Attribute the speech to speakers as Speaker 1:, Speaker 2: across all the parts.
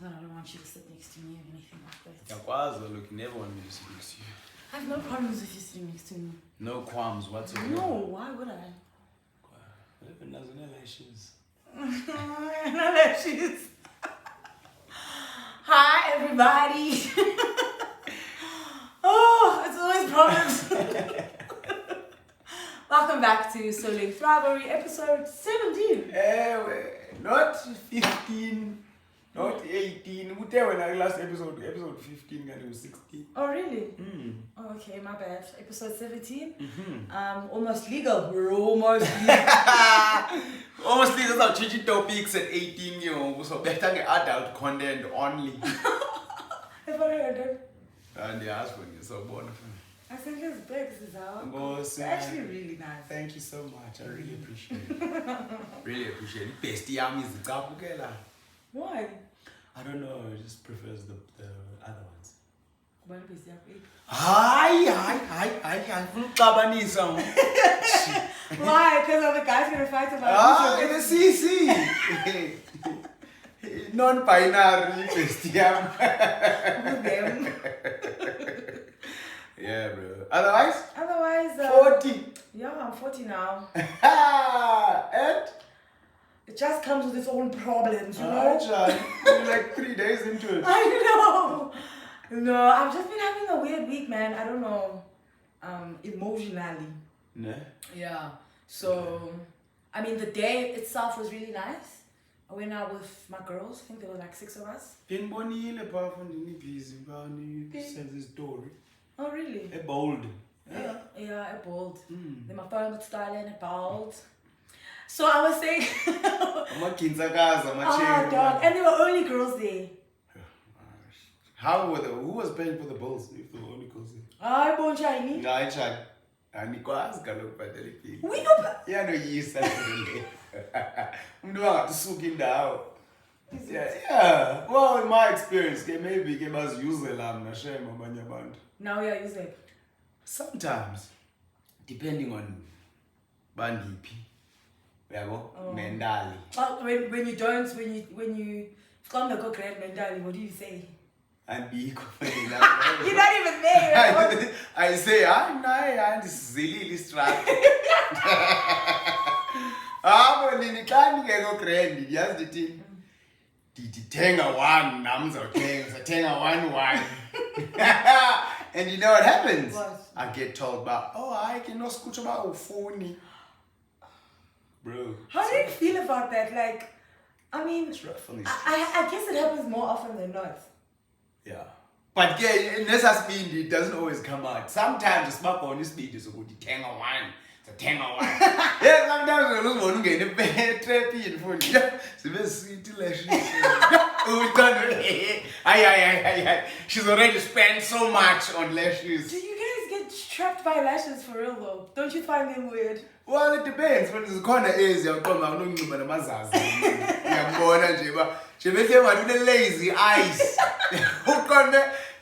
Speaker 1: not that I don't want you to sit next to me or anything like that.
Speaker 2: Look, you never want me to sit next to you.
Speaker 1: I have no problems with you sitting next to me.
Speaker 2: No qualms whatsoever.
Speaker 1: No, why would I?
Speaker 2: Even does no lashes.
Speaker 1: No lashes. Hi, everybody. Oh, it's always problems. Welcome back to Soling Thrivery, episode 17.
Speaker 2: Not 15, not 18. When I last episode 15 and it was 16.
Speaker 1: Oh, really? Oh, okay, my bad. Episode 17. Almost legal. We're almost legal.
Speaker 2: Almost legal. So changing topics at 18, so better get adult content only.
Speaker 1: If I heard it.
Speaker 2: And the husband is so wonderful.
Speaker 1: I think his bags is out. It's actually really nice.
Speaker 2: Thank you so much. I really appreciate it. Really appreciate it. Best yam is the kapukela.
Speaker 1: Why?
Speaker 2: I don't know. I just prefers the other ones.
Speaker 1: Why do you
Speaker 2: Hi.
Speaker 1: Why? Because other guys gonna fight about
Speaker 2: the CC. Non-binary best yam.
Speaker 1: them.
Speaker 2: Yeah, bro. Otherwise, 40.
Speaker 1: Yeah, I'm 40 now.
Speaker 2: And
Speaker 1: It just comes with its own problems, you know?
Speaker 2: You're like 3 days into it.
Speaker 1: I know. No, I've just been having a weird week, man. I don't know. Emotionally.
Speaker 2: No?
Speaker 1: Yeah. So, I mean, the day itself was really nice. I went out with my girls. I think there were like 6 of us.
Speaker 2: Says this story.
Speaker 1: Oh, really?
Speaker 2: A bold.
Speaker 1: Yeah, a bold. Then my phone got stolen, a bold. So I was saying, oh, dog. And there were only girls there.
Speaker 2: How were who was paying for the bills if there were only girls there?
Speaker 1: Hi, bon shiny.
Speaker 2: No, I tried. Andikwazi kaloku bhatala ibhili.
Speaker 1: We know.
Speaker 2: Iyanoyisa le. Umuntu angasuka indawo. Yeah. Well, in my experience, maybe baziyuzela mna shame abanye abantu.
Speaker 1: Now we are using.
Speaker 2: Sometimes, depending on bandiphi, yabo, mentally.
Speaker 1: Well, when you come to go great mentally, what do you say?
Speaker 2: And be
Speaker 1: You're not even there.
Speaker 2: I say, this is really strapped. But in the time you go grand, just the thing. Tenga one, namza tenga one. And you know what happens?
Speaker 1: What?
Speaker 2: I get told about, I cannot scoot about phony. Bro.
Speaker 1: How do you feel about that? Like, I mean, I guess it happens more often than not.
Speaker 2: Yeah. But unless I speed, it doesn't always come out. Sometimes the smartphone is speed is a good tenga one. It's a tenga one. Yeah, sometimes I lose one get a bad trappy and phone. Yeah, it's a very sweet She's already spent so much on lashes.
Speaker 1: Do you guys get trapped by lashes for real though? Don't you find them weird?
Speaker 2: Well, it depends. When the corner is, you're going to know about the mazas. She makes him with lazy eyes.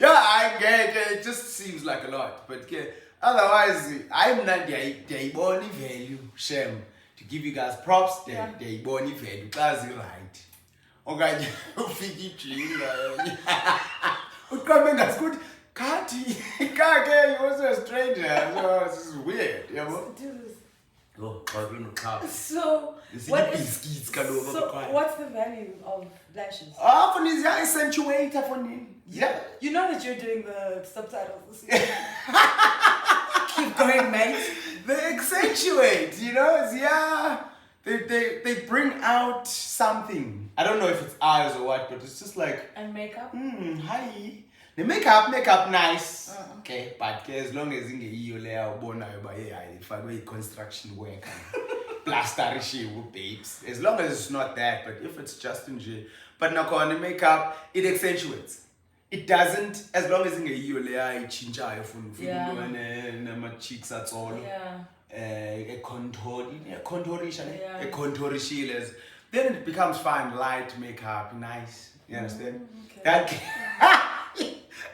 Speaker 2: Yeah, I get it. It just seems like a lot. But otherwise, I'm not the bony value. Shame. To give you guys props, the bony value. That's right. Okay, you figure it. Coming as good. Kati, you're also a stranger. So this is weird. You know?
Speaker 1: So, what's the value of lashes?
Speaker 2: For this accentuator for me. Yeah.
Speaker 1: You know that you're doing the subtitles this week. Keep going, mate.
Speaker 2: They accentuate, They bring out something. I don't know if it's eyes or what, but it's just like.
Speaker 1: And makeup?
Speaker 2: Hi. The makeup nice. Okay, but as long as in the construction work, plaster babes. As long as it's not that, but if it's just in jail. But now on the makeup, it accentuates. It doesn't, as long as in the layer, my cheeks at all.
Speaker 1: Yeah.
Speaker 2: A contourishiles. Then it becomes fine, light makeup, nice. You understand?
Speaker 1: Okay.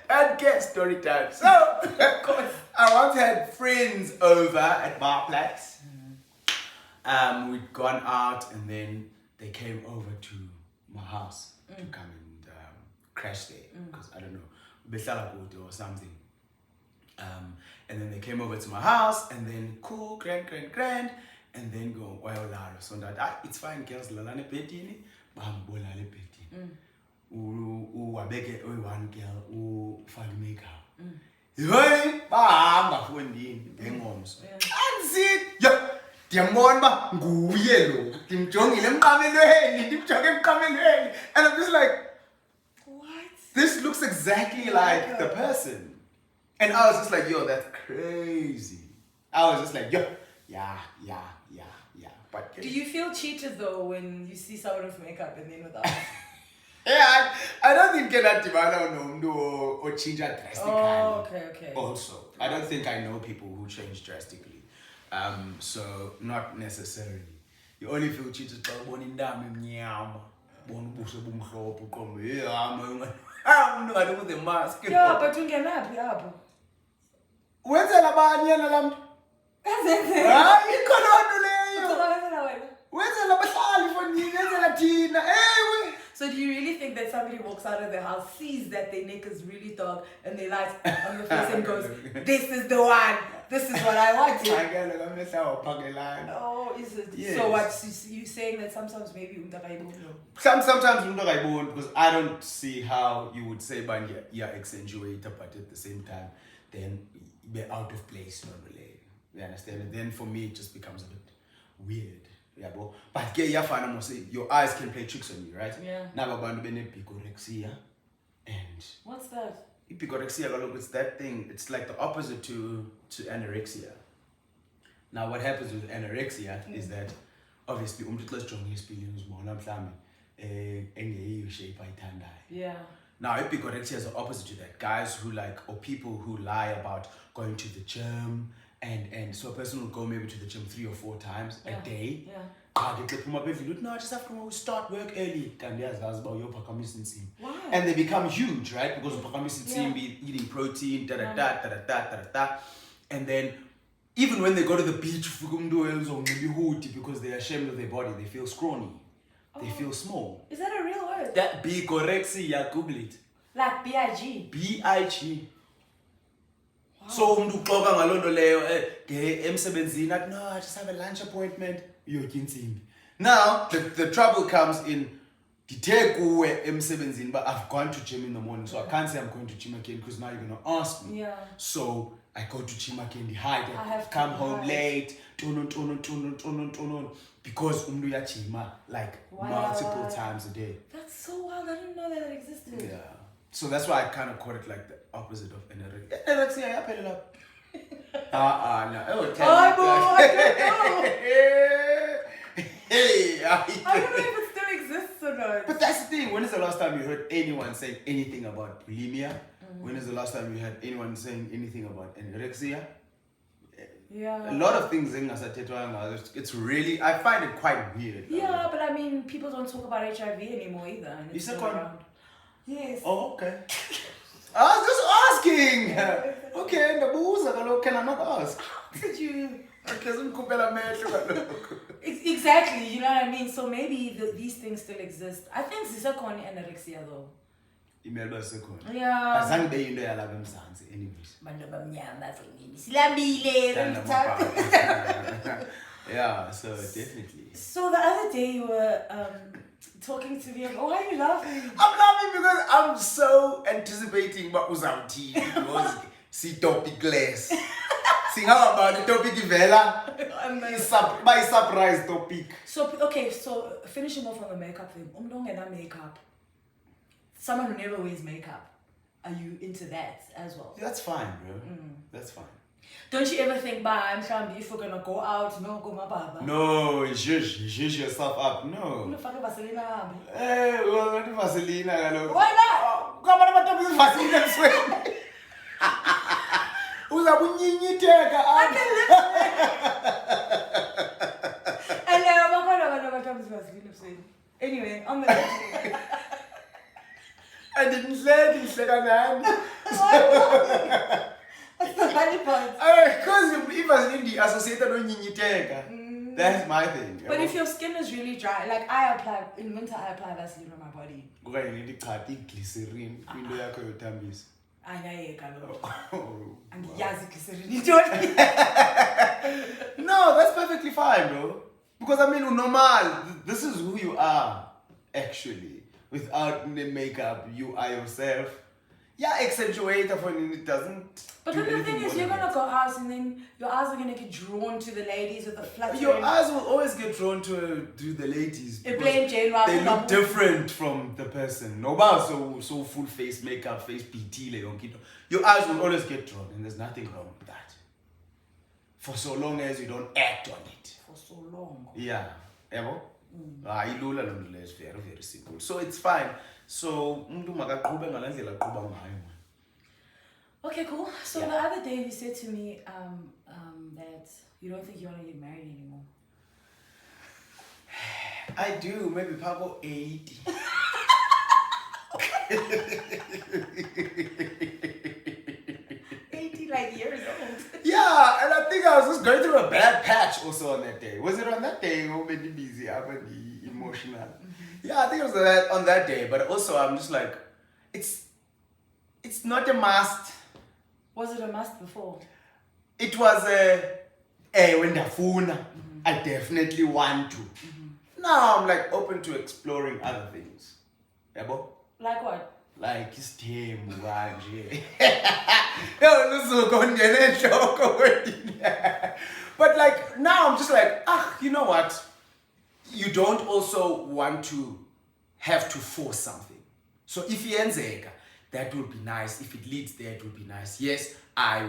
Speaker 2: That gets story time. So,
Speaker 1: of course.
Speaker 2: I once had friends over at my place. We'd gone out and then they came over to my house to come and crash there because I don't know, behlala kude or something. And then they came over to my house and then cool, grand, and then go wayolala. So that it's fine, girls lalane bedini, bahambolale bedini. Wabeke one girl ufake makeup. Hey, bahamba fundini ngengomso. Anzi, yeah. Ndiyambona ba nguye lo. Ndimjongile emqamelweni, ndimjonge emqamelweni. And I'm just like,
Speaker 1: what?
Speaker 2: This looks exactly like the person. And I was just like, yo, that's crazy. I was just like, yo, yeah. But
Speaker 1: do you feel cheated though when you see someone with makeup and then without?
Speaker 2: Yeah, I don't think that divana or change drastically.
Speaker 1: Oh, okay.
Speaker 2: Also, I don't think I know people who change drastically. So not necessarily. You only feel cheated by one in damn nyama. I don't with the mask.
Speaker 1: Yeah, but you can have yeah.
Speaker 2: When's the labanya lam? You
Speaker 1: So do you really think that somebody walks out of the house, sees that their neck is really dark, and they light on the face and goes, "This is the one. This is what I want." Oh, is it?
Speaker 2: Yes.
Speaker 1: So what? You saying that sometimes maybe
Speaker 2: Sometimes because I don't see how you would say but yeah accentuate, but at the same time then be out of place normally. You understand? And then for me it just becomes a bit weird. Yeah, but your eyes can play tricks on you, right?
Speaker 1: Yeah.
Speaker 2: Now about picorexia, and
Speaker 1: what's that?
Speaker 2: Picorexia, it's that thing. It's like the opposite to anorexia. Now, what happens with anorexia is that obviously shape
Speaker 1: Yeah.
Speaker 2: Now, epigorexia is the opposite to that. Guys who or people who lie about going to the gym, and so a person will go maybe to the gym 3 or 4 times a day.
Speaker 1: Yeah.
Speaker 2: No, I just have to start work early.
Speaker 1: Why?
Speaker 2: And they become huge, right? Because be eating protein, and then even when they go to the beach, because they're ashamed of their body, they feel scrawny. They feel small.
Speaker 1: Is that a real word?
Speaker 2: That bigorexia, Google it.
Speaker 1: Like B-I-G?
Speaker 2: B-I-G. Wow. So no, I just have a lunch appointment. Now the trouble comes in but I've gone to gym in the morning, so I can't say I'm going to gym again because now you're gonna ask me.
Speaker 1: Yeah.
Speaker 2: So I go to gym again, I
Speaker 1: have
Speaker 2: come home late, because multiple times a day.
Speaker 1: That's so wild. I didn't know that existed.
Speaker 2: Yeah. So that's why I kind of call it like the opposite of anorexia. Anorexia, I put it up. No. Oh,
Speaker 1: I don't know.
Speaker 2: Hey,
Speaker 1: I don't know if it still exists or not.
Speaker 2: But that's the thing. When is the last time you heard anyone saying anything about bulimia? When is the last time you heard anyone saying anything about anorexia?
Speaker 1: Yeah.
Speaker 2: A lot of things it's really, I find it quite weird.
Speaker 1: Yeah, but I mean, people don't talk about HIV anymore either. And
Speaker 2: You said
Speaker 1: around. Yes.
Speaker 2: Oh, okay. I was just asking. Okay, can I not ask?
Speaker 1: How did you?
Speaker 2: Exactly.
Speaker 1: Exactly, you know what I mean? So maybe these things still exist. I think zisekhona anorexia though. Yeah.
Speaker 2: Azange into yalapha eMzantsi anyways.
Speaker 1: Bantu abamnyama silambile.
Speaker 2: Yeah, so definitely.
Speaker 1: So the other day you were talking to me. Why are you laughing?
Speaker 2: I'm laughing because I'm so anticipating what was our tea. Because see topic glass. See how about the topic Vela? My surprise topic.
Speaker 1: So okay, so finishing off on the makeup thing. Makeup. Someone who never wears makeup. Are you into that as well?
Speaker 2: That's fine, bro. That's fine.
Speaker 1: Don't you ever think, I'm trying if we're gonna go out, no, go my baba?
Speaker 2: No, zhuzh yourself up. No. Hey, well, not Vaseline.
Speaker 1: Why not?
Speaker 2: Come on, I'm Vaseline. Who's a bunyinyiteka?
Speaker 1: Anyway, on the
Speaker 2: I didn't say this, man.
Speaker 1: That's the funny part.
Speaker 2: Because if Vaseline associated with nyinyiteka, that's my thing.
Speaker 1: But if your skin is really dry, like I apply, in winter I apply Vaseline on my party.
Speaker 2: Glycerin into yakho yothambisa.
Speaker 1: Angayeka lo.
Speaker 2: Oh,
Speaker 1: Angiyazi glycerin intoni.
Speaker 2: No, that's perfectly fine, bro. Because I mean, normal. This is who you are, actually. Without the makeup, you are yourself. Yeah, accentuate for it doesn't.
Speaker 1: But then the thing is, you're gonna go out and then your eyes are gonna get drawn to the ladies with the fluttering.
Speaker 2: Your eyes will always get drawn to the ladies. They look different from the person. Nobody so full face makeup, face PT, your eyes will always get drawn, and there's nothing wrong with that. For so long as you don't act on it.
Speaker 1: For so long.
Speaker 2: Yeah. Ever? It's very, very simple. So it's fine. So
Speaker 1: okay, cool. So the other day you said to me that you don't think you want to get married anymore.
Speaker 2: I do. Maybe Papa 80.
Speaker 1: Like years old.
Speaker 2: Yeah, and I think I was just going through a bad patch also on that day. Was it on that day or maybe busy, emotional? Yeah, I think it was on that day. But also I'm just like, it's not a must.
Speaker 1: Was it a must before?
Speaker 2: It was when I definitely want to. Now I'm like open to exploring other things. Yabo?
Speaker 1: Like what?
Speaker 2: Like his team, but like now I'm just like, you know what? You don't also want to have to force something. So if yenzeka, that would be nice. If it leads there, it would be nice. Yes, I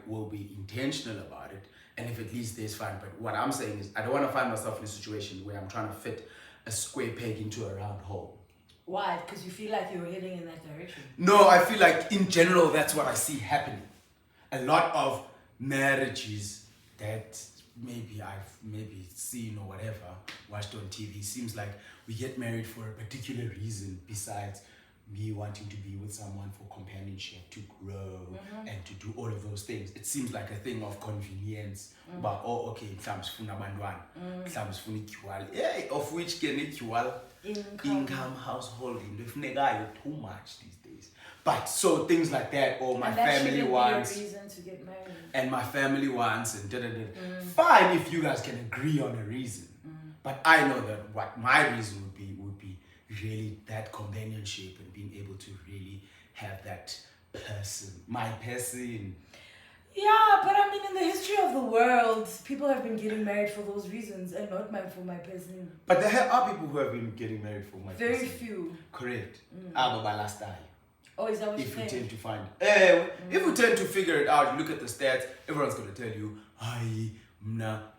Speaker 2: will be intentional about it. And if it leads there, it's fine. But what I'm saying is I don't want to find myself in a situation where I'm trying to fit a square peg into a round hole.
Speaker 1: Why? Because you feel like you're heading in that direction?
Speaker 2: No, I feel like in general, that's what I see happening. A lot of marriages that maybe I've seen or whatever, watched on TV, seems like we get married for a particular reason besides me wanting to be with someone for companionship, to grow, and to do all of those things. It seems like a thing of convenience. But okay, of which income household too much these days. But so things like that, or my family wants,
Speaker 1: be a reason to get married.
Speaker 2: And my family wants, and fine if you guys can agree on a reason. But I know that what my reason would be really that companionship and being able to really have that person, my person.
Speaker 1: Yeah, but I mean, in the history of the world, people have been getting married for those reasons and not for my person.
Speaker 2: But there are people who have been getting married for my person.
Speaker 1: Very few.
Speaker 2: Correct. Last time.
Speaker 1: Oh, is that what you
Speaker 2: think?
Speaker 1: If
Speaker 2: you tend to figure it out, you look at the stats, everyone's going to tell you,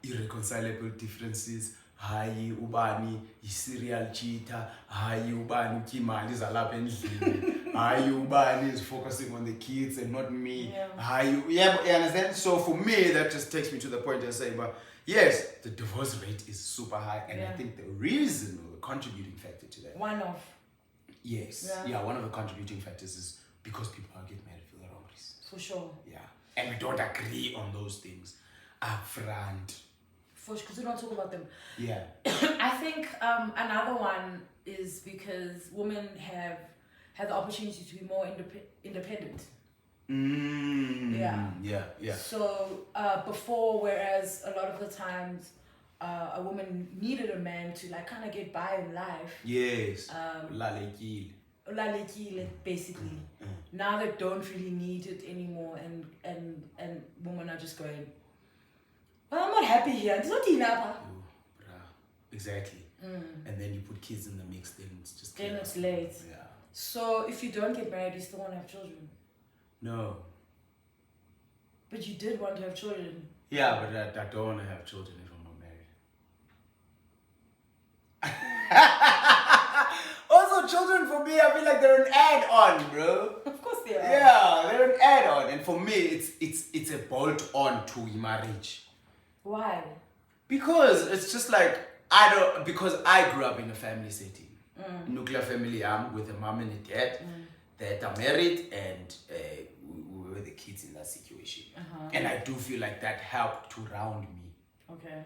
Speaker 2: irreconcilable differences. Hayi ubani serial cheater, hayi ubani ukimali zalapha endlini, hayi ubani is focusing on the kids and not me. You understand? So for me that just takes me to the point of saying, but yes, the divorce rate is super high, and I think the reason or the contributing factor to that, one of the contributing factors is because people are getting married for the wrong reasons.
Speaker 1: For sure.
Speaker 2: Yeah, and we don't agree on those things up front.
Speaker 1: Because we don't talk about them.
Speaker 2: Yeah.
Speaker 1: I think another one is because women have had the opportunity to be more independent.
Speaker 2: Yeah.
Speaker 1: So before, whereas a lot of the times a woman needed a man to like kind of get by in life.
Speaker 2: Yes.
Speaker 1: Lalekile, basically. Now they don't really need it anymore, and women are just going, well, I'm not happy here. It's not enough.
Speaker 2: Exactly. And then you put kids in the mix, then it's just...
Speaker 1: Then it's late.
Speaker 2: Yeah.
Speaker 1: So if you don't get married, you still want to have children?
Speaker 2: No.
Speaker 1: But you did want to have children.
Speaker 2: Yeah, but I don't want to have children if I'm not married. Also, children for me, I feel like they're an add-on, bro.
Speaker 1: Of course they are.
Speaker 2: Yeah, they're an add-on. And for me, it's a bolt-on to marriage.
Speaker 1: Why?
Speaker 2: Because it's just like, because I grew up in a family setting. Nuclear family, with a mom and a dad that are married, and we were the kids in that situation. And I do feel like that helped to round me.
Speaker 1: Okay.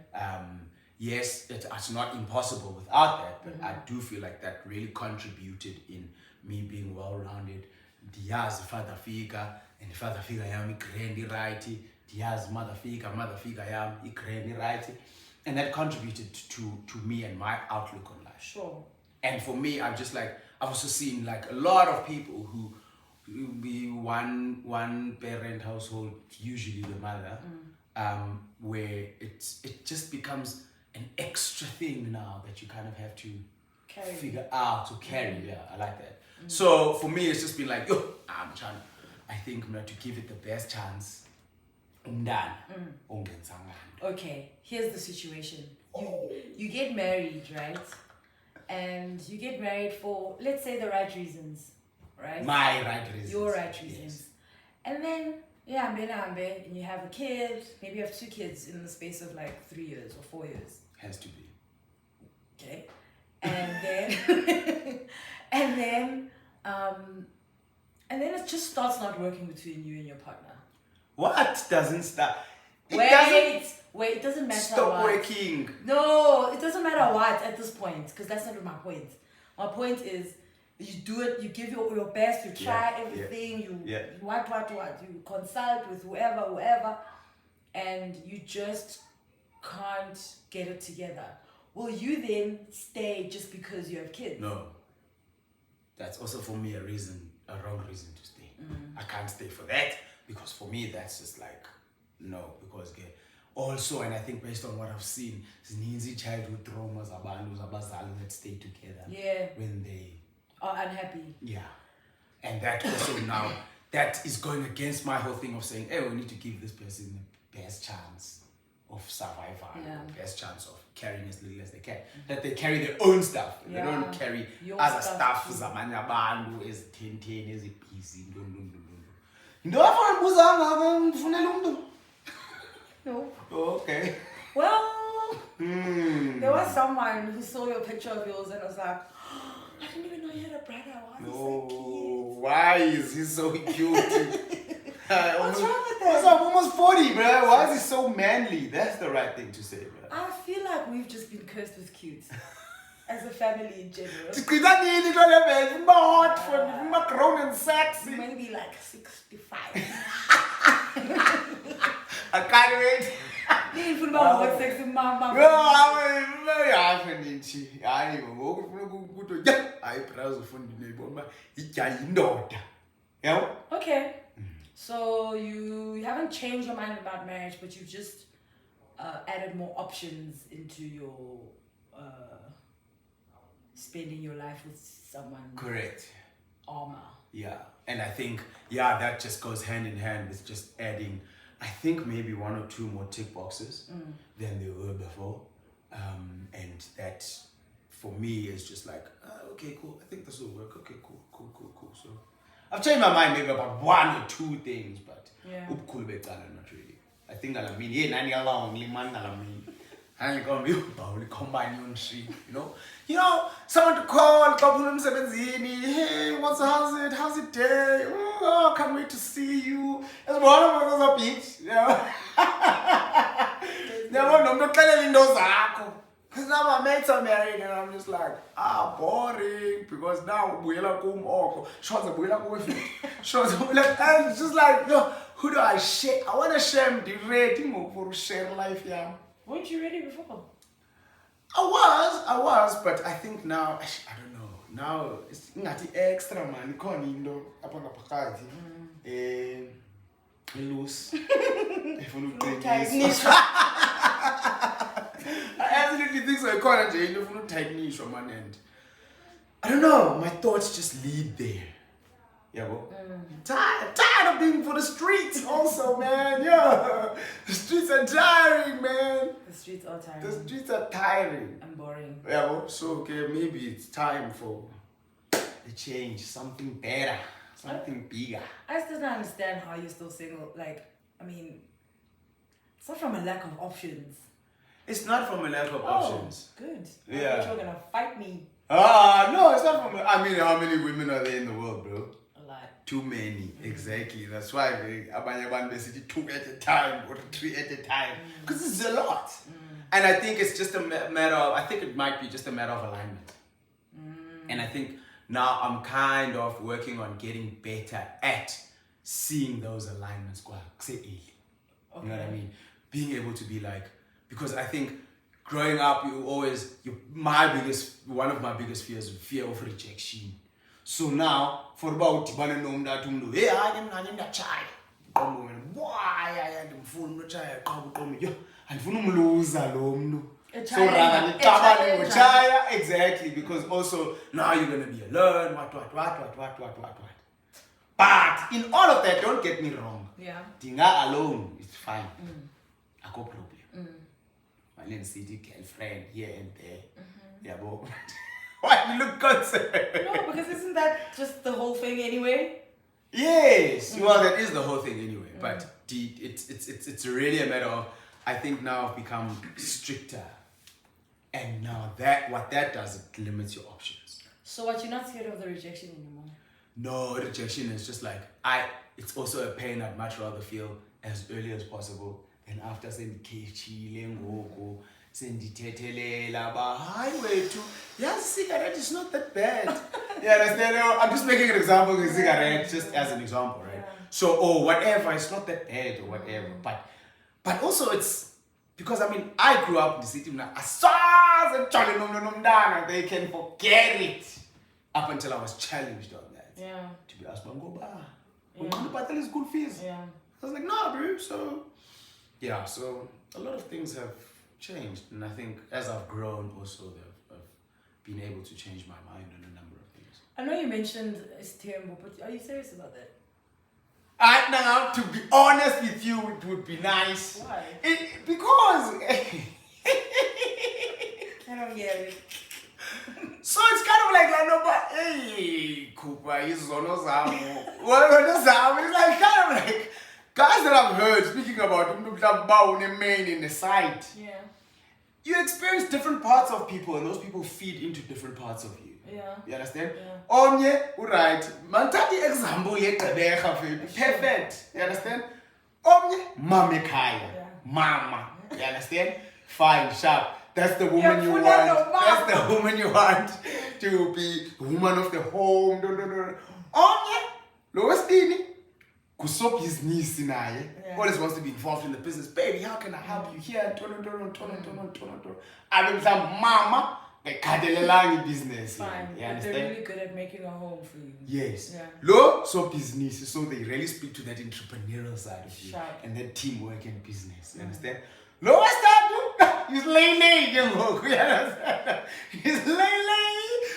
Speaker 2: yes, it's not impossible without that, but I do feel like that really contributed in me being well-rounded. Diaz father figure, and father figure yam grand right. Diaz mother figure yam grand right. And that contributed to me and my outlook on life.
Speaker 1: Sure.
Speaker 2: And for me, I've also seen like a lot of people who be one parent household, usually the mother, where it just becomes an extra thing now that you kind of have to figure out or carry. Yeah, I like that. So for me, it's just been like, I think I'm going to give it the best chance.
Speaker 1: Okay, here's the situation. You get married, right? And you get married for, let's say, the right reasons, right?
Speaker 2: My right reasons.
Speaker 1: Your right reasons.
Speaker 2: Yes.
Speaker 1: And then, and you have a kid, maybe you have 2 kids in the space of like 3 years or 4 years.
Speaker 2: Has to be.
Speaker 1: Okay. And then, and then it just starts not working between you and your partner.
Speaker 2: What doesn't start?
Speaker 1: Wait, it doesn't matter.
Speaker 2: Stop working.
Speaker 1: No, it doesn't matter what at this point, because that's not my point. My point is, you do it, you give your best, you try everything, you what, you consult with whoever, and you just can't get it together. Will you then stay just because you have kids?
Speaker 2: No. That's also for me a wrong reason to stay. I can't stay for that, because for me that's just like, no, because also, and I think based on what I've seen, zininzi childhood traumas that stay together when they
Speaker 1: are unhappy.
Speaker 2: Yeah. And that also now, that is going against my whole thing of saying, hey, we need to give this person the best chance of survival, best chance of carrying as little as they can. That they carry their own stuff. They don't carry
Speaker 1: your
Speaker 2: other stuff. Zamanye abantu ezithentheni ezibhizi.
Speaker 1: No.
Speaker 2: Okay.
Speaker 1: Well, there was someone who saw your picture of yours and was like, oh, I didn't even know you had a brother.
Speaker 2: Why is he so cute?
Speaker 1: What's wrong with that?
Speaker 2: He's almost 40, bro. Why is he so manly? That's the right thing to say, bro.
Speaker 1: I feel like we've just been cursed with cute. As a family in general.
Speaker 2: Grown and sexy.
Speaker 1: Maybe like 65.
Speaker 2: I can't wait.
Speaker 1: Okay. So you haven't changed your mind about marriage, but you've just added more options into your spending your life with someone.
Speaker 2: Correct.
Speaker 1: Armor.
Speaker 2: Yeah. And I think, that just goes hand in hand with just adding, I think maybe 1 or 2 more tick boxes than there were before. And that, for me, is just like, okay, cool. I think this will work. Okay, cool. So I've changed my mind maybe about 1 or 2 things, but not really. I think I mean, you know, someone to call, hey, how's it day? Oh, can't wait to see you. As one of us a beach, you know. Because now my mates are married and I'm just like, boring. Because now and it's just like, who do I share? I want to share the rating for share life,
Speaker 1: Weren't you ready before?
Speaker 2: I was, but I think now, I don't know. Now it's not extra man. Indo upon the loose. I absolutely think so. I can't change if you tight niche from one end. I don't know. My thoughts just lead there. Yeah, well, tired of being for the streets also, man. Yeah, the streets are tiring, man.
Speaker 1: The streets are tiring.
Speaker 2: The streets are tiring.
Speaker 1: And boring.
Speaker 2: Yeah, well, so okay, maybe it's time for a change, something better, something bigger.
Speaker 1: I still don't understand how you're still single. Like, I mean, it's not from a lack of options.
Speaker 2: It's not from a lack of options.
Speaker 1: Good.
Speaker 2: Yeah.
Speaker 1: I thought you were gonna fight me.
Speaker 2: No, it's not from. I mean, how many women are there in the world, bro?
Speaker 1: A lot.
Speaker 2: Too many, exactly. That's why basically 2 at a time or 3 at a time, because it's a lot. And I think it's just a matter of, I think it might be just a matter of alignment. And I think now I'm kind of working on getting better at seeing those alignments. You know what I mean? Being able to be like, because I think growing up, one of my biggest fears is fear of rejection. So now, for about hey, I didn't try. Why I didn't try? So rather than exactly, because also now you're gonna be alone, what. But in all of that, don't get me wrong.
Speaker 1: Yeah.
Speaker 2: Dinga alone is fine. I got problem. My little city girlfriend here and there. Yeah, but why you look concerned?
Speaker 1: No, because isn't that just the whole thing anyway?
Speaker 2: Yes. Well, that is the whole thing anyway. But it's really a matter of, I think now I've become stricter. And now what that does, it limits your options.
Speaker 1: So what, you're not scared of the rejection anymore?
Speaker 2: No, rejection is just like, it's also a pain I'd much rather feel as early as possible than after sendikhetshile ngoku sendithethele ba hayi wethu yazi cigarette is not that bad. You understand? I'm just making an example of cigarette just as an example, right? So whatever, it's not that bad or whatever. But also it's because I grew up in the city now. They can forget it up until I was challenged on that.
Speaker 1: Yeah.
Speaker 2: To be asked, we're school fees.
Speaker 1: Yeah.
Speaker 2: I was like, nah, bro. So yeah, so a lot of things have changed, and I think as I've grown, also I've been able to change my mind on a number of things.
Speaker 1: I know you mentioned Stembo, but are you serious about that?
Speaker 2: Now, to be honest with you, it would be nice.
Speaker 1: Why?
Speaker 2: Because
Speaker 1: I don't get it.
Speaker 2: so it's kind of like no, but hey, Cooper, he's on Osamu. What on Osamu? It's like kind of like guys that I've heard speaking about the main in the site.
Speaker 1: Yeah.
Speaker 2: You experience different parts of people, and those people feed into different parts of you.
Speaker 1: Yeah.
Speaker 2: You understand?
Speaker 1: Yeah.
Speaker 2: Omnye, right. Mantati example perfect. You understand? Omnye, mamekaya.
Speaker 1: Yeah.
Speaker 2: Mama. You understand? Fine, sharp. That's the woman you want. That's the woman you want to be the woman of the home. Omnye, lowestini. Kuso business naye. Always wants to be involved in the business. Baby, how can I help you here? I mean, some mama. Like business.
Speaker 1: Fine.
Speaker 2: Yeah,
Speaker 1: But they're really good at making a home for you.
Speaker 2: Yes.
Speaker 1: Yeah.
Speaker 2: Low, so business. So they really speak to that entrepreneurial side of you.
Speaker 1: Sharp.
Speaker 2: And that teamwork and business. You understand? Low, what's that? He's lay. You understand? He's lay.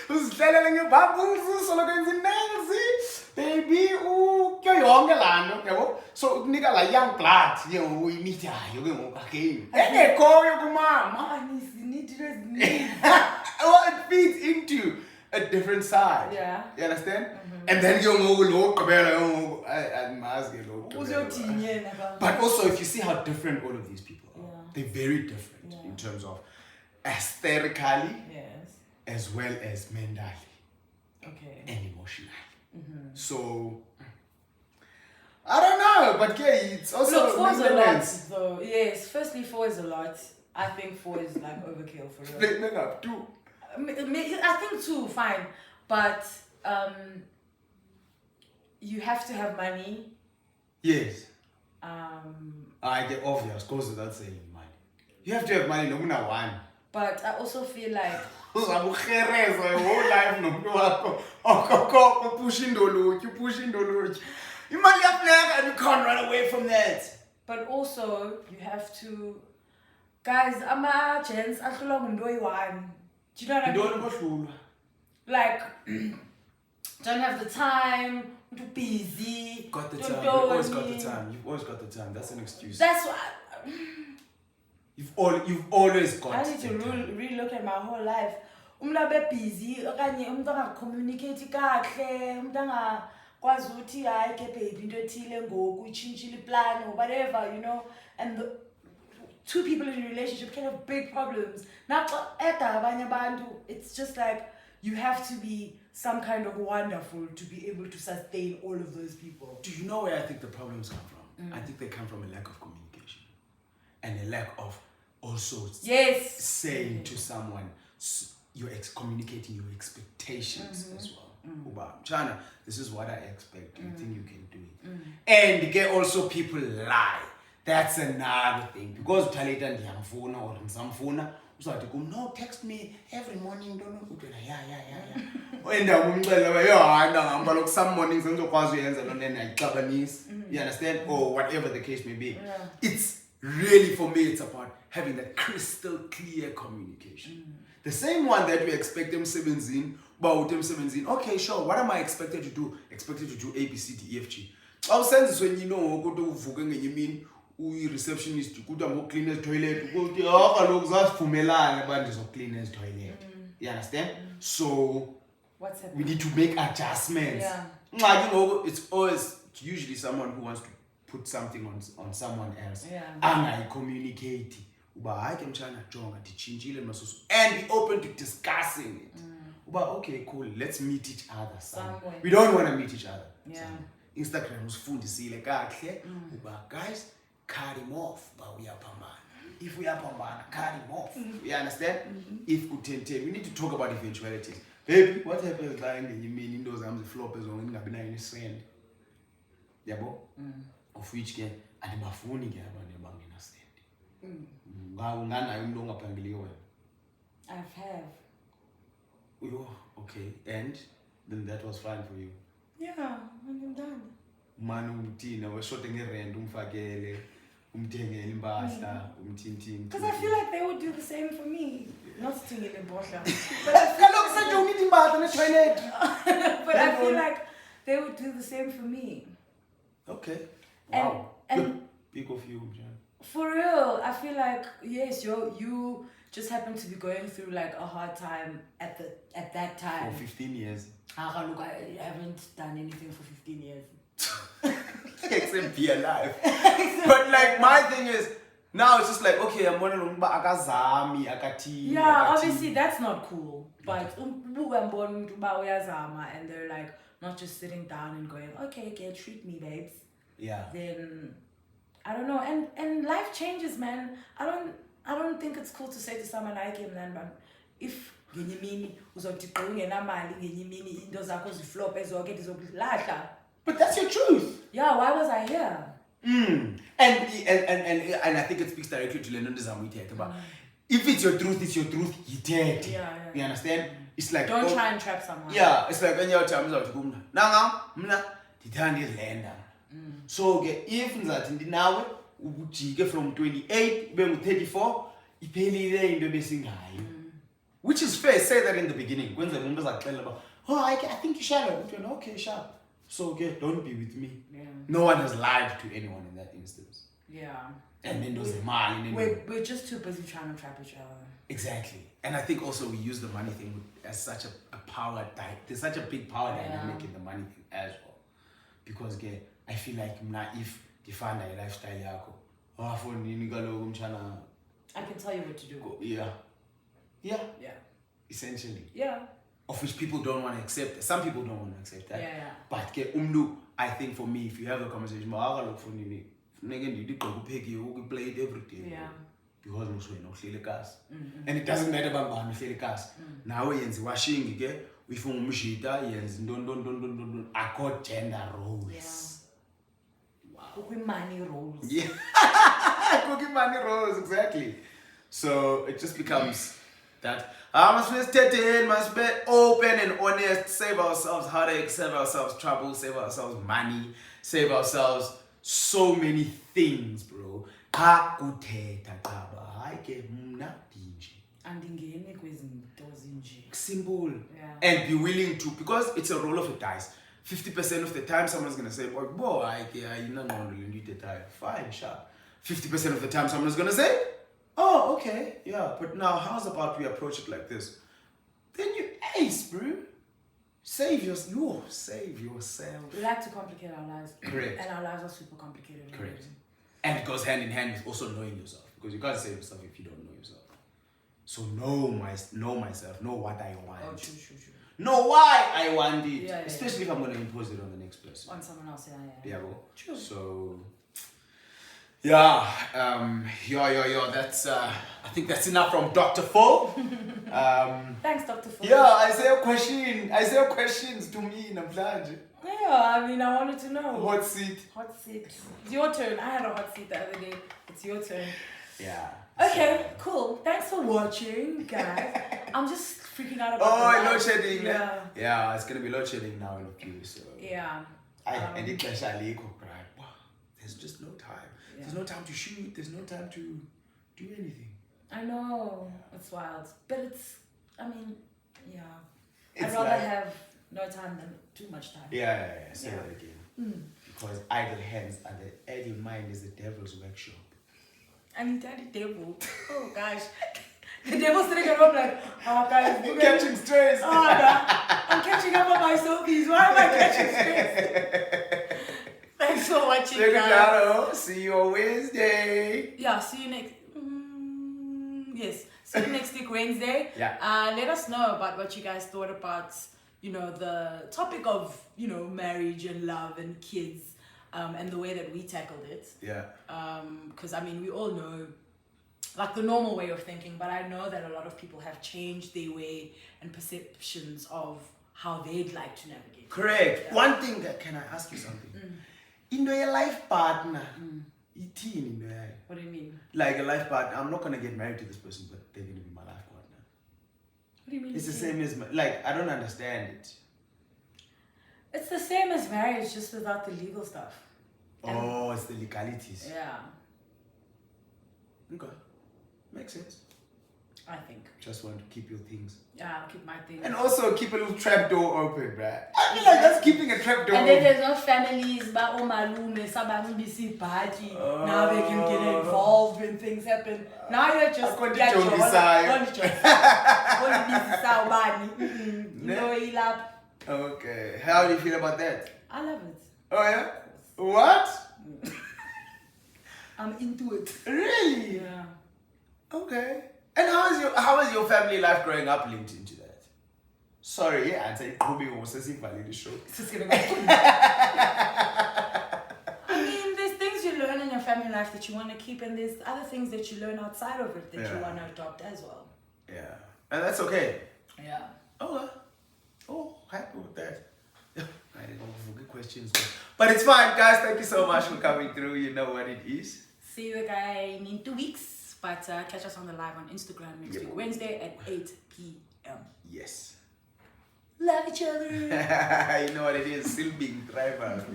Speaker 2: Who's telling you bubbles? So look at the nails. Baby, so nigga like young blood, we meet again. Hey, call your mama. Well, it feeds into a different side.
Speaker 1: Yeah.
Speaker 2: You understand? And then you but also, if you see how different all of these people are, they're very different in terms of aesthetically, as well as mentally, and emotionally. So I don't know, but yeah, it's also
Speaker 1: look, 4 is a lot, though. Yes, firstly, 4 is a lot. I think 4 is like overkill for real.
Speaker 2: Make up 2.
Speaker 1: I think 2, fine, but you have to have money.
Speaker 2: Yes. I get obvious, goes without saying money. You have to have money, no matter one.
Speaker 1: But I also feel like
Speaker 2: whole life pushing and you can't run away from that.
Speaker 1: But also you have to, guys, gents do you know what I mean? Like don't have the time, too busy.
Speaker 2: Got the time. You've always got the time. You've always got the time. That's an excuse.
Speaker 1: That's why
Speaker 2: you've always got.
Speaker 1: I need to re-look at my whole life. Umla busy, okanye umuntu angacommunicate kahle, umuntu angakwazi ukuthi hayi ke baby into ethile ngoku itshintshile plan or whatever, you know, and the 2 people in a relationship can have big problems. Now it's just like you have to be some kind of wonderful to be able to sustain all of those people.
Speaker 2: Do you know where I think the problems come from? I think they come from a lack of communication and a lack of also saying to someone, you're communicating your expectations as well. Chana, this is what I expect. Do you think you can do it? And get also people lie. That's another thing. Because Talita and Yamfuna or Samfuna, no, text me every morning. Don't know. Yeah. And some mornings you understand? Or whatever the case may be.
Speaker 1: Yeah.
Speaker 2: It's really, for me, it's about having that crystal clear communication. The same one that we expect them 17, about them 17. Okay, sure. What am I expected to do? Expected to do A, B, C, D, E, F, G. I'll send this when you know, go to Vugang and you mean, receptionist, go to clean his toilet, go to clean his toilet. You understand? So, we need to make adjustments.
Speaker 1: Yeah.
Speaker 2: It's always usually someone who wants to put something on someone else.
Speaker 1: Yeah.
Speaker 2: And I communicate. And be open to discussing it. Okay, cool. Let's meet each other somewhere. We don't want to meet each other.
Speaker 1: Yeah.
Speaker 2: Instagram was full guys, cut him off. But we are pambana. If we are pambana, cut him off. You understand? If we need to talk about eventualities. Baby, what happens lying and you mean in those arms the flop is on any send? Yabo? Of which can and my phone again about in a send.
Speaker 1: I have.
Speaker 2: Oh, okay. And then that was fine for you.
Speaker 1: Yeah, I'm done.
Speaker 2: Man umthina weshothe ngerent umfakele umthengele impahla umthinthini.
Speaker 1: Because I feel like they would do the same for me. Not singing in Bosha.
Speaker 2: But
Speaker 1: But I feel like they would do the same for me.
Speaker 2: Okay.
Speaker 1: And,
Speaker 2: Wow.
Speaker 1: and
Speaker 2: Big of you, Jan.
Speaker 1: for real, I feel like yes, you just happen to be going through like a hard time at that time.
Speaker 2: For 15 years.
Speaker 1: Look, I haven't done anything for 15 years.
Speaker 2: Except be alive. But like my thing is now it's just like okay, I'm wondering akazami akati.
Speaker 1: Yeah, obviously that's not cool. But and they're like not just sitting down and going, okay, treat me, babes.
Speaker 2: Yeah.
Speaker 1: Then I don't know, and life changes, man. I don't think it's cool to say to someone like him then, but if
Speaker 2: but that's your truth.
Speaker 1: Yeah, why was I here?
Speaker 2: And I think it speaks directly to Lennon about if it's your truth, you take it.
Speaker 1: Yeah.
Speaker 2: You understand? It's like
Speaker 1: don't try and trap someone.
Speaker 2: Yeah, it's like when you're telling me so if now from 28 to 34, which is fair, say that in the beginning. When the members are telling about, I think you shallow. Okay, sharp. So okay, don't be with me.
Speaker 1: Yeah.
Speaker 2: No one has lied to anyone in that instance.
Speaker 1: Yeah.
Speaker 2: And then there's a man.
Speaker 1: We're just too busy trying to trap each other.
Speaker 2: Exactly. And I think also we use the money thing as such a power there's such a big power dynamic in the money thing as well. Because I feel like if define a lifestyle
Speaker 1: I can tell you what to do.
Speaker 2: Yeah. Essentially.
Speaker 1: Yeah.
Speaker 2: Of which people don't want to accept. Some people don't want to accept that.
Speaker 1: Yeah.
Speaker 2: But I think for me, if you have a conversation, you play it every day.
Speaker 1: Yeah.
Speaker 2: Because and it doesn't matter about now washing we form don't I got gender roles.
Speaker 1: Wow. Cooking money roles.
Speaker 2: Yeah. Cooking money roles, exactly. So it just becomes that must be open and honest, save ourselves heartache, save ourselves trouble, save ourselves money, save ourselves so many things, bro. Simple.
Speaker 1: Yeah.
Speaker 2: And be willing to, because it's a roll of a dice. 50% of the time someone's gonna say, boy, you're not gonna need the time. Fine, sharp. 50% of the time someone's gonna say, oh, okay, yeah, but now how's about we approach it like this? Then you ace, bro. Save yourself.
Speaker 1: We like to complicate our lives.
Speaker 2: Correct.
Speaker 1: And our lives are super complicated.
Speaker 2: Correct. And it goes hand in hand with also knowing yourself. Because you can't save yourself if you don't know yourself. So know myself, know what I want.
Speaker 1: Oh, true.
Speaker 2: Know why I want it.
Speaker 1: Yeah,
Speaker 2: especially if I'm going to impose it on the next person.
Speaker 1: On someone else, yeah.
Speaker 2: Yeah, bro.
Speaker 1: True.
Speaker 2: So, Yeah, that's, I think that's enough from Dr. Full.
Speaker 1: Thanks, Dr. Full.
Speaker 2: Yeah, I say questions to me, Namhlanje.
Speaker 1: Yeah, I mean, I wanted to know.
Speaker 2: Hot seat.
Speaker 1: Hot seat. It's your turn. I had a hot seat the other day. It's your turn.
Speaker 2: Yeah.
Speaker 1: Okay, cool. Thanks for watching, guys. I'm just freaking out about
Speaker 2: load shedding.
Speaker 1: Yeah.
Speaker 2: Yeah, it's gonna be load shedding now in a few, so.
Speaker 1: Yeah.
Speaker 2: And it right? Wow, there's just no time.
Speaker 1: Yeah.
Speaker 2: There's no time to shoot. There's no time to do anything.
Speaker 1: I know. It's wild. But it's, I mean, yeah.
Speaker 2: It's
Speaker 1: I'd rather
Speaker 2: like,
Speaker 1: have no time than too much time.
Speaker 2: Yeah. Say that again. Because idle hands and the idle mind is the devil's workshop.
Speaker 1: I mean, daddy devil. Oh gosh. The devil's sitting around like, oh guys,
Speaker 2: you're catching strays.
Speaker 1: Oh, I'm catching up on my selfies. Why am I catching strays? Thanks for watching, guys.
Speaker 2: See you on Wednesday.
Speaker 1: Yeah, see you next. Yes, see you next week, Wednesday.
Speaker 2: Yeah.
Speaker 1: Let us know about what you guys thought about, the topic of, marriage and love and kids, and the way that we tackled it.
Speaker 2: Yeah.
Speaker 1: Because I mean, we all know, like, the normal way of thinking, but I know that a lot of people have changed their way and perceptions of how they'd like to navigate.
Speaker 2: Correct. Yeah. One thing that, can I ask you something? In your life partner,
Speaker 1: what do you mean?
Speaker 2: Like a life partner, I'm not gonna get married to this person, but they're gonna be my life partner.
Speaker 1: What do you mean?
Speaker 2: It's the same as I don't understand it.
Speaker 1: It's the same as marriage, just without the legal stuff.
Speaker 2: Oh, it's the legalities.
Speaker 1: Yeah.
Speaker 2: Okay. Makes sense.
Speaker 1: I think.
Speaker 2: Just want to keep your things.
Speaker 1: Yeah, I'll keep my things.
Speaker 2: And also keep a little trap door open, bruh. I feel like that's keeping a trap door
Speaker 1: open. And
Speaker 2: then
Speaker 1: there's no families, but party. Now they can get involved when things happen. Now you're just
Speaker 2: Okay. How do you feel about that?
Speaker 1: I love it.
Speaker 2: Oh yeah? What?
Speaker 1: I'm into it.
Speaker 2: Really?
Speaker 1: Yeah.
Speaker 2: Okay. And how is your family life growing up linked into that? Sorry, yeah, I'd say Ruby was a valid show.
Speaker 1: I mean, there's things you learn in your family life that you want to keep, and there's other things that you learn outside of it that you want to adopt as well.
Speaker 2: Yeah. And that's okay.
Speaker 1: Yeah.
Speaker 2: Okay. Oh, happy with that. I didn't know good questions. But it's fine, guys. Thank you so much for coming through. You know what it is.
Speaker 1: See you again in 2 weeks. But catch us on the live on Instagram next week, Wednesday at 8 p.m.
Speaker 2: Yes.
Speaker 1: Love each other.
Speaker 2: You know what it is. Still being driver.